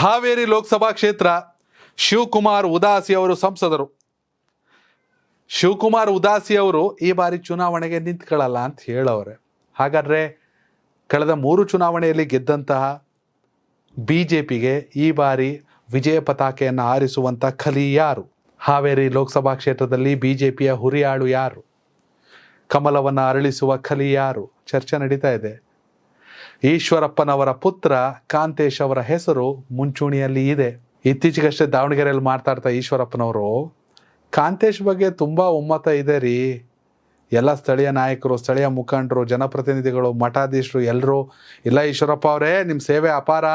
ಹಾವೇರಿ ಲೋಕಸಭಾ ಕ್ಷೇತ್ರ ಶಿವಕುಮಾರ್ ಉದಾಸಿ ಅವರು ಸಂಸದರು. ಶಿವಕುಮಾರ್ ಉದಾಸಿ ಅವರು ಈ ಬಾರಿ ಚುನಾವಣೆಗೆ ನಿಂತ್ಕೊಳ್ಳಲ್ಲ ಅಂತ ಹೇಳವ್ರೆ. ಹಾಗಾದ್ರೆ ಕಳೆದ 3 ಚುನಾವಣೆಯಲ್ಲಿ ಗೆದ್ದಂತಹ ಬಿಜೆಪಿಗೆ ಈ ಬಾರಿ ವಿಜಯ ಪತಾಕೆಯನ್ನು ಹಾರಿಸುವಂತ ಖಲಿ ಯಾರು? ಹಾವೇರಿ ಲೋಕಸಭಾ ಕ್ಷೇತ್ರದಲ್ಲಿ ಬಿಜೆಪಿಯ ಹುರಿಯಾಳು ಯಾರು? ಕಮಲವನ್ನು ಅರಳಿಸುವ ಖಲಿ ಯಾರು? ಚರ್ಚೆ ನಡೀತಾ ಇದೆ. ಈಶ್ವರಪ್ಪನವರ ಪುತ್ರ ಕಾಂತೇಶ್ ಅವರ ಹೆಸರು ಮುಂಚೂಣಿಯಲ್ಲಿ ಇದೆ. ಇತ್ತೀಚೆಗಷ್ಟೇ ದಾವಣಗೆರೆಯಲ್ಲಿ ಮಾತಾಡ್ತಾ ಈಶ್ವರಪ್ಪನವರು ಕಾಂತೇಶ್ ಬಗ್ಗೆ ತುಂಬಾ ಒಮ್ಮತ ಇದೆ ರೀ, ಎಲ್ಲ ಸ್ಥಳೀಯ ನಾಯಕರು, ಸ್ಥಳೀಯ ಮುಖಂಡರು, ಜನಪ್ರತಿನಿಧಿಗಳು, ಮಠಾಧೀಶರು ಎಲ್ಲರೂ, ಇಲ್ಲ ಈಶ್ವರಪ್ಪ ಅವರೇ ನಿಮ್ಮ ಸೇವೆ ಅಪಾರ,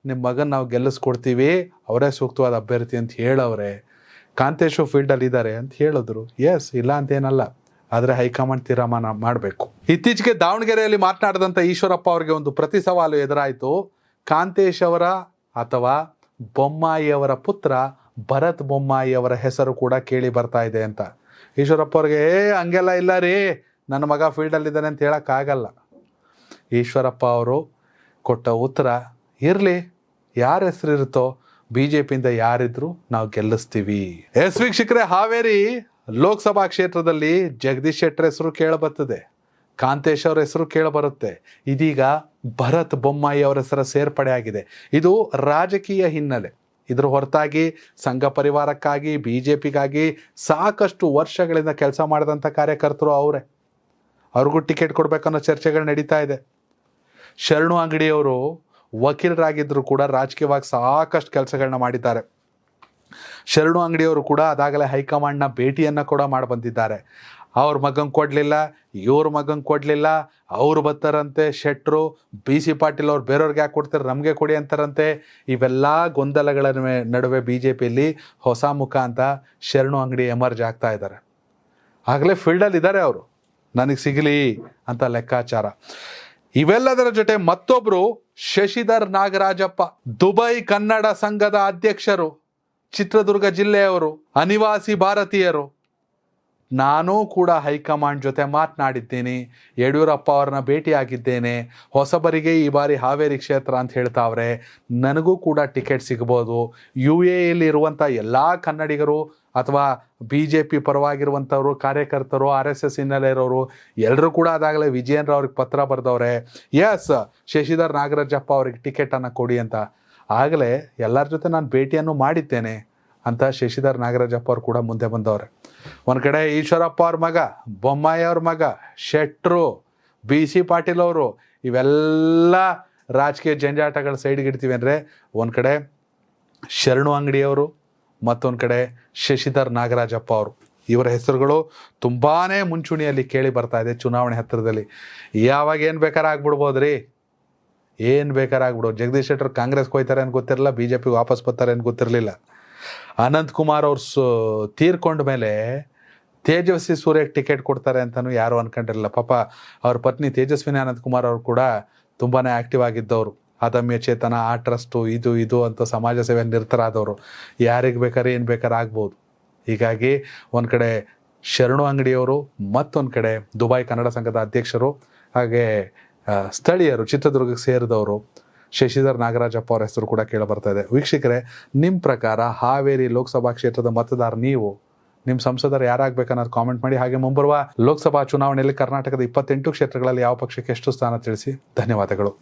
ನಿಮ್ಮ ಮಗನ್ ನಾವು ಗೆಲ್ಲಿಸ್ಕೊಡ್ತೀವಿ, ಅವರೇ ಸೂಕ್ತವಾದ ಅಭ್ಯರ್ಥಿ ಅಂತ ಹೇಳವ್ರೆ. ಕಾಂತೇಶು ಫೀಲ್ಡಲ್ಲಿ ಇದ್ದಾರೆ ಅಂತ ಹೇಳಿದ್ರು. ಎಸ್, ಇಲ್ಲ ಅಂತೇನಲ್ಲ, ಆದರೆ ಹೈಕಮಾಂಡ್ ತೀರ್ಮಾನ ಮಾಡಬೇಕು. ಇತ್ತೀಚೆಗೆ ದಾವಣಗೆರೆಯಲ್ಲಿ ಮಾತನಾಡಿದಂಥ ಈಶ್ವರಪ್ಪ ಅವರಿಗೆ ಒಂದು ಪ್ರತಿ ಸವಾಲು ಎದುರಾಯಿತು. ಕಾಂತೇಶ್ ಅವರ ಅಥವಾ ಬೊಮ್ಮಾಯಿ ಅವರ ಪುತ್ರ ಭರತ್ ಬೊಮ್ಮಾಯಿ ಅವರ ಹೆಸರು ಕೂಡ ಕೇಳಿ ಬರ್ತಾ ಇದೆ ಅಂತ. ಈಶ್ವರಪ್ಪ ಅವ್ರಿಗೆ ಹಂಗೆಲ್ಲ ಇಲ್ಲ ರೀ, ನನ್ನ ಮಗ ಫೀಲ್ಡಲ್ಲಿದ್ದಾನೆ ಅಂತ ಹೇಳೋಕ್ಕಾಗಲ್ಲ. ಈಶ್ವರಪ್ಪ ಅವರು ಕೊಟ್ಟ ಉತ್ತರ, ಇರಲಿ, ಯಾರ ಹೆಸರು ಇರುತ್ತೋ ಬಿಜೆಪಿಯಿಂದ ಯಾರಿದ್ರು ನಾವು ಗೆಲ್ಲಿಸ್ತೀವಿ. ಎಸ್ ವೀಕ್ಷಕರೇ, ಹಾವೇರಿ ಲೋಕಸಭಾ ಕ್ಷೇತ್ರದಲ್ಲಿ ಜಗದೀಶ್ ಶೆಟ್ಟರ್ ಹೆಸರು ಕೇಳಬರ್ತದೆ, ಕಾಂತೇಶ್ ಅವರ ಹೆಸರು ಕೇಳಬರುತ್ತೆ. ಇದೀಗ ಭರತ್ ಬೊಮ್ಮಾಯಿ ಅವರ ಹೆಸರ ಸೇರ್ಪಡೆ ಆಗಿದೆ. ಇದು ರಾಜಕೀಯ ಹಿನ್ನೆಲೆ. ಇದ್ರ ಹೊರತಾಗಿ ಸಂಘ ಪರಿವಾರಕ್ಕಾಗಿ, ಬಿಜೆಪಿಗಾಗಿ ಸಾಕಷ್ಟು ವರ್ಷಗಳಿಂದ ಕೆಲಸ ಮಾಡಿದಂಥ ಕಾರ್ಯಕರ್ತರು ಅವರೇ. ಅವ್ರಿಗೂ ಟಿಕೆಟ್ ಕೊಡ್ಬೇಕನ್ನೋ ಚರ್ಚೆಗಳು ನಡೀತಾ ಇದೆ. ಶರಣು ಅಂಗಡಿಯವರು ವಕೀಲರಾಗಿದ್ದರೂ ಕೂಡ ರಾಜಕೀಯವಾಗಿ ಸಾಕಷ್ಟು ಕೆಲಸಗಳನ್ನ ಮಾಡಿದ್ದಾರೆ. ಶರಣು ಅಂಗಡಿಯವರು ಕೂಡ ಅದಾಗಲೇ ಹೈಕಮಾಂಡ್ನ ಭೇಟಿಯನ್ನು ಕೂಡ ಮಾಡಿ ಬಂದಿದ್ದಾರೆ. ಅವ್ರ ಮಗಂಗೆ ಕೊಡಲಿಲ್ಲ, ಇವ್ರ ಮಗಂಗೆ ಕೊಡಲಿಲ್ಲ, ಅವ್ರು ಬರ್ತಾರಂತೆ ಶೆಟ್ರು, BC ಪಾಟೀಲ್ ಅವ್ರು ಬೇರೆಯವ್ರಿಗೆ ಯಾಕೆ ಕೊಡ್ತಾರೆ, ನಮಗೆ ಕೊಡಿ ಅಂತಾರಂತೆ. ಇವೆಲ್ಲ ಗೊಂದಲಗಳ ನಡುವೆ ಬಿಜೆಪಿಯಲ್ಲಿ ಹೊಸ ಮುಖ ಅಂತ ಶರಣು ಅಂಗಡಿ ಎಮರ್ಜ್ ಆಗ್ತಾ ಇದ್ದಾರೆ. ಆಗಲೇ ಫೀಲ್ಡಲ್ಲಿ ಇದ್ದಾರೆ ಅವರು, ನನಗೆ ಸಿಗಲಿ ಅಂತ ಲೆಕ್ಕಾಚಾರ. ಇವೆಲ್ಲದರ ಜೊತೆ ಮತ್ತೊಬ್ರು ಶಶಿಧರ್ ನಾಗರಾಜಪ್ಪ, ದುಬೈ ಕನ್ನಡ ಸಂಘದ ಅಧ್ಯಕ್ಷರು, ಚಿತ್ರದುರ್ಗ ಜಿಲ್ಲೆಯವರು, ಅನಿವಾಸಿ ಭಾರತೀಯರು. ನಾನು ಕೂಡ ಹೈಕಮಾಂಡ್ ಜೊತೆ ಮಾತನಾಡಿದ್ದೀನಿ, ಯಡಿಯೂರಪ್ಪ ಅವ್ರನ್ನ ಭೇಟಿಯಾಗಿದ್ದೇನೆ, ಹೊಸಬರಿಗೆ ಈ ಬಾರಿ ಹಾವೇರಿ ಕ್ಷೇತ್ರ ಅಂತ ಹೇಳ್ತಾವ್ರೆ, ನನಗೂ ಕೂಡ ಟಿಕೆಟ್ ಸಿಗ್ಬೋದು. UAEಯಲ್ಲಿ ಇರುವಂಥ ಎಲ್ಲ ಕನ್ನಡಿಗರು ಅಥವಾ BJP ಪರವಾಗಿರುವಂಥವ್ರು, ಕಾರ್ಯಕರ್ತರು, RSS ಹಿನ್ನೆಲೆ ಇರೋರು ಎಲ್ಲರೂ ಕೂಡ ಅದಾಗಲೇ ವಿಜಯೇಂದ್ರ ಅವ್ರಿಗೆ ಪತ್ರ ಬರೆದವ್ರೆ, ಎಸ್ ಶಶಿಧರ್ ನಾಗರಾಜಪ್ಪ ಅವ್ರಿಗೆ ಟಿಕೆಟನ್ನು ಕೊಡಿ ಅಂತ. ಆಗಲೇ ಎಲ್ಲರ ಜೊತೆ ನಾನು ಭೇಟಿಯನ್ನು ಮಾಡಿದ್ದೇನೆ ಅಂತ ಶಶಿಧರ್ ನಾಗರಾಜಪ್ಪ ಅವ್ರು ಕೂಡ ಮುಂದೆ ಬಂದವ್ರೆ. ಒಂದು ಕಡೆ ಈಶ್ವರಪ್ಪ ಅವ್ರ ಮಗ, ಬೊಮ್ಮಾಯಿ ಅವ್ರ ಮಗ, ಶೆಟ್ರು, BC ಪಾಟೀಲ್ ಅವರು, ಇವೆಲ್ಲ ರಾಜಕೀಯ ಜಂಜಾಟಗಳ ಸೈಡ್ಗೆ ಇಡ್ತೀವಿ ಅಂದರೆ ಒಂದು ಕಡೆ ಶರಣು ಅಂಗಡಿಯವರು, ಮತ್ತೊಂದು ಕಡೆ ಶಶಿಧರ್ ನಾಗರಾಜಪ್ಪ ಅವರು. ಇವರ ಹೆಸರುಗಳು ತುಂಬಾ ಮುಂಚೂಣಿಯಲ್ಲಿ ಕೇಳಿ ಬರ್ತಾ ಇದೆ ಚುನಾವಣೆ ಹತ್ತಿರದಲ್ಲಿ. ಯಾವಾಗ ಏನು ಬೇಕಾದ್ರೆ ಆಗ್ಬಿಡ್ಬೋದು ರೀ, ಏನು ಬೇಕಾದ್ರೆ ಆಗ್ಬಿಡೋದು. ಜಗದೀಶ್ ಶೆಟ್ಟರ್ ಕಾಂಗ್ರೆಸ್ಗೆ ಹೋಗ್ತಾರೆ ಅಂತ ಗೊತ್ತಿರಲಿಲ್ಲ, BJPಗೆ ವಾಪಸ್ ಬರ್ತಾರೆ ಅಂತ ಗೊತ್ತಿರಲಿಲ್ಲ. ಅನಂತ್ ಕುಮಾರ್ ಅವ್ರು ತೀರ್ಕೊಂಡ ಮೇಲೆ ತೇಜಸ್ವಿ ಸೂರ್ಯಗೆ ಟಿಕೆಟ್ ಕೊಡ್ತಾರೆ ಅಂತಲೂ ಯಾರು ಅನ್ಕೊಂಡಿರಲಿಲ್ಲ. ಪಾಪ ಅವ್ರ ಪತ್ನಿ ತೇಜಸ್ವಿನಿ ಅನಂತ್ ಕುಮಾರ್ ಅವರು ಕೂಡ ತುಂಬಾ ಆ್ಯಕ್ಟಿವ್ ಆಗಿದ್ದವರು, ಅದಮ್ಯ ಚೇತನ, ಆ ಟ್ರಸ್ಟು, ಇದು ಅಂತ ಸಮಾಜ ಸೇವೆ ನಿರತರಾದವರು. ಯಾರಿಗೆ ಬೇಕಾದ್ರೆ ಏನು ಬೇಕಾದ್ರೆ ಆಗ್ಬೋದು. ಹೀಗಾಗಿ ಒಂದು ಕಡೆ ಶರಣು ಅಂಗಡಿಯವರು, ಮತ್ತೊಂದು ಕಡೆ ದುಬೈ ಕನ್ನಡ ಸಂಘದ ಅಧ್ಯಕ್ಷರು, ಹಾಗೆ ಸ್ಥಳೀಯರು, ಚಿತ್ರದುರ್ಗಕ್ಕೆ ಸೇರಿದವರು ಶಶಿಧರ್ ನಾಗರಾಜಪ್ಪ ಅವರ ಹೆಸರು ಕೂಡ ಕೇಳಬರ್ತಾ ಇದೆ. ವೀಕ್ಷಕರೇ, ನಿಮ್ಮ ಪ್ರಕಾರ ಹಾವೇರಿ ಲೋಕಸಭಾ ಕ್ಷೇತ್ರದ ಮತದಾರ ನೀವು, ನಿಮ್ಮ ಸಂಸದರು ಯಾರಾಗಬೇಕನ್ನೋದು ಕಾಮೆಂಟ್ ಮಾಡಿ. ಹಾಗೆ ಮುಂಬರುವ ಲೋಕಸಭಾ ಚುನಾವಣೆಯಲ್ಲಿ ಕರ್ನಾಟಕದ 28 ಕ್ಷೇತ್ರಗಳಲ್ಲಿ ಯಾವ ಪಕ್ಷಕ್ಕೆ ಎಷ್ಟು ಸ್ಥಾನ ತಿಳಿಸಿ. ಧನ್ಯವಾದಗಳು.